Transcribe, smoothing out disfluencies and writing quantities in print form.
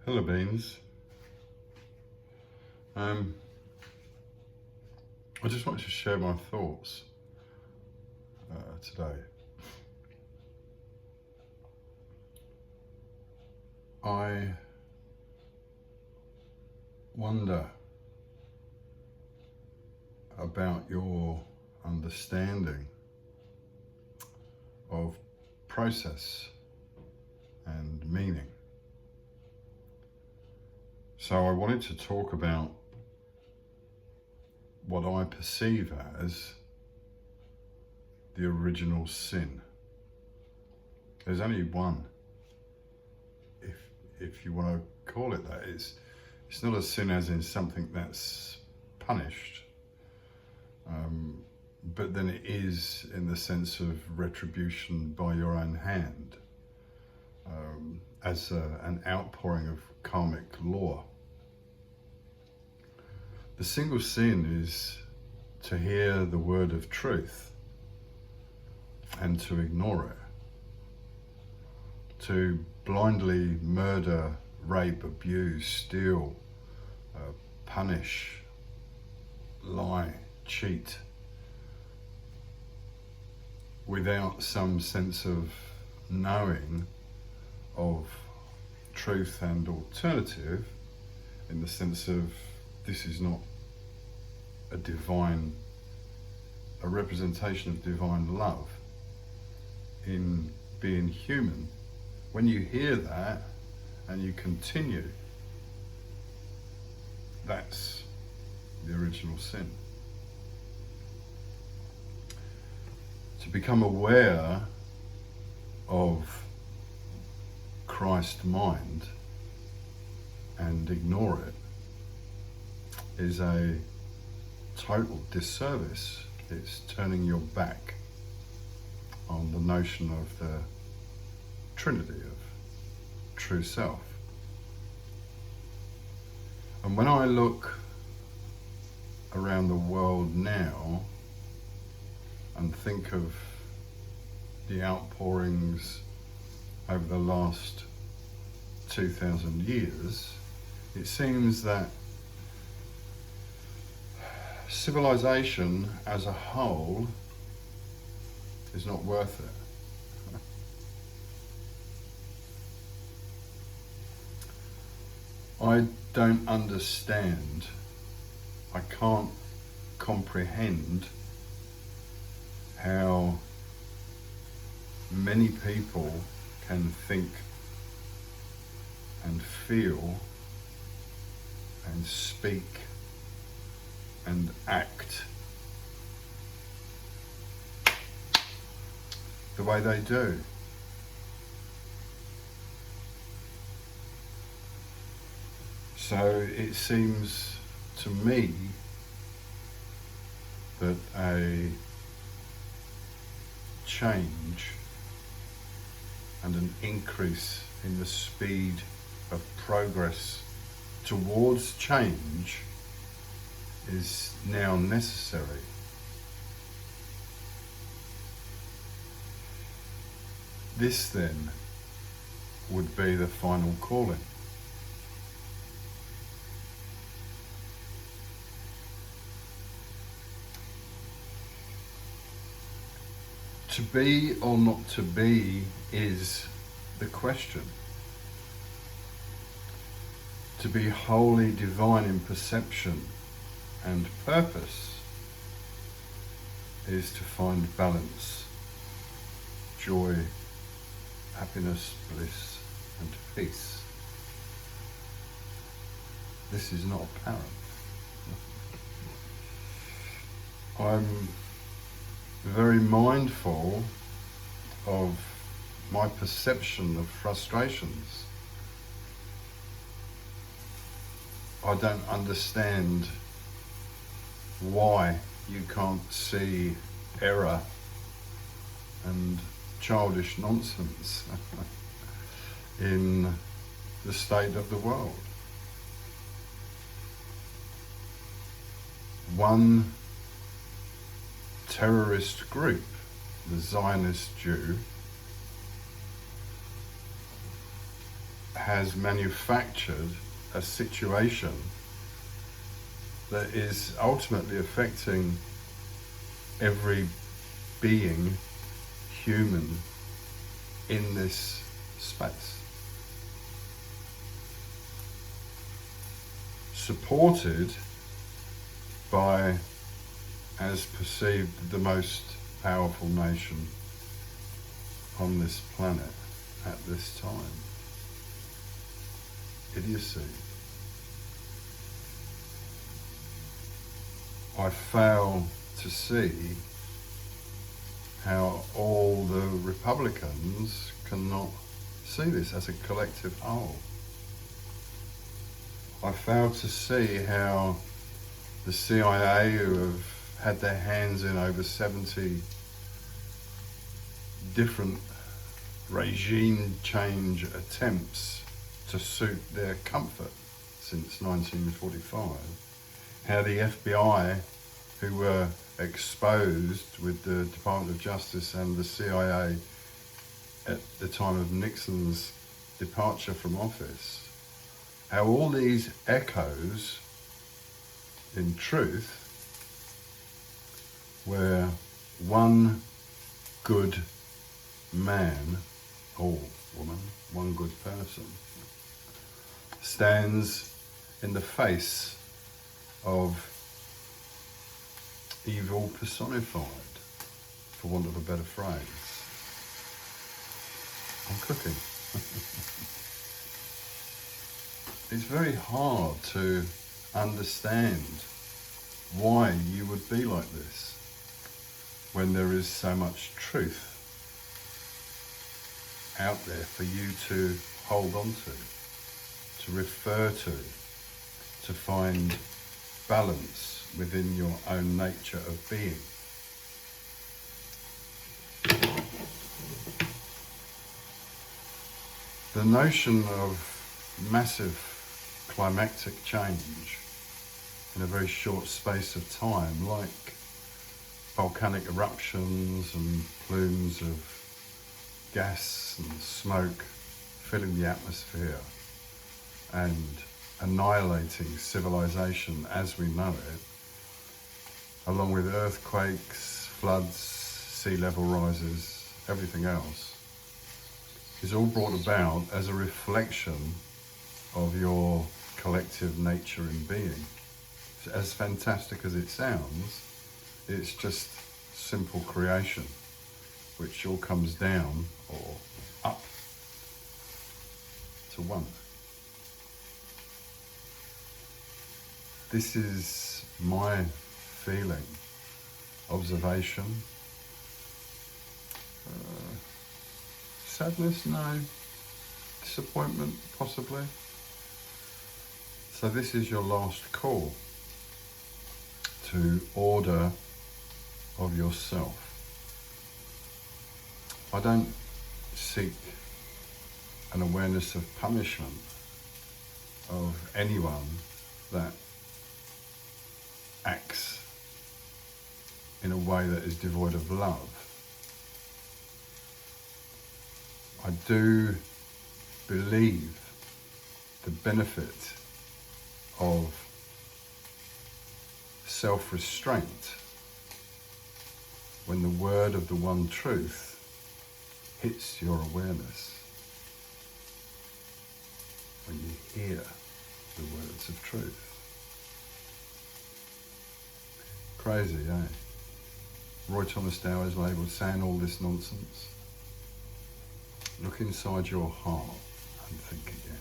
Hello Beans. I just wanted to share my thoughts today. I wonder about your understanding of process and meaning. So I wanted to talk about what I perceive as the original sin. There's only one, if you want to call it that. It's not a sin as in something that's punished, but then it is in the sense of retribution by your own hand, as an outpouring of karmic law. The single sin is to hear the word of truth and to ignore it, to blindly murder, rape, abuse, steal, punish, lie, cheat, without some sense of knowing of truth and alternative, in the sense of this is not a representation of divine love in being human. When you hear that and you continue, that's the original sin. To become aware of Christ mind and ignore it is a total disservice. It's turning your back on the notion of the Trinity of true self. And when I look around the world now and think of the outpourings over the last 2,000 years, it seems that civilization as a whole is not worth it. I don't understand, I can't comprehend how many people can think and feel and speak and act the way they do. So it seems to me that a change and an increase in the speed of progress towards change is now necessary. This then would be the final calling. To be or not to be is the question. To be wholly divine in perception and purpose is to find balance, joy, happiness, bliss, and peace. This is not apparent. I'm very mindful of my perception of frustrations. I don't understand why you can't see error and childish nonsense in the state of the world. One terrorist group, the Zionist Jew, has manufactured a situation that is ultimately affecting every being, human, in this space. Supported by, as perceived, the most powerful nation on this planet at this time. Idiocy. I fail to see how all the Republicans cannot see this as a collective whole. I fail to see how the CIA, who have had their hands in over 70 different regime change attempts to suit their comfort since 1945, how the FBI, who were exposed with the Department of Justice and the CIA at the time of Nixon's departure from office, how all these echoes, in truth, where one good man or woman, one good person, stands in the face of evil personified, for want of a better phrase. I'm cooking. It's very hard to understand why you would be like this when there is so much truth out there for you to hold on to refer to find balance within your own nature of being. The notion of massive climactic change in a very short space of time, like volcanic eruptions and plumes of gas and smoke filling the atmosphere and annihilating civilization as we know it, along with earthquakes, floods, sea level rises, everything else, is all brought about as a reflection of your collective nature in being. As fantastic as it sounds, it's just simple creation, which all comes down or up to one. This is my feeling, observation, sadness, no, disappointment, possibly. So this is your last call to order of yourself. I don't seek an awareness of punishment of anyone that acts in a way that is devoid of love. I do believe the benefit of self-restraint when the word of the one truth hits your awareness, when you hear the words of truth. Crazy, eh? Roy Thomas Dow is labelled saying all this nonsense. Look inside your heart and think again.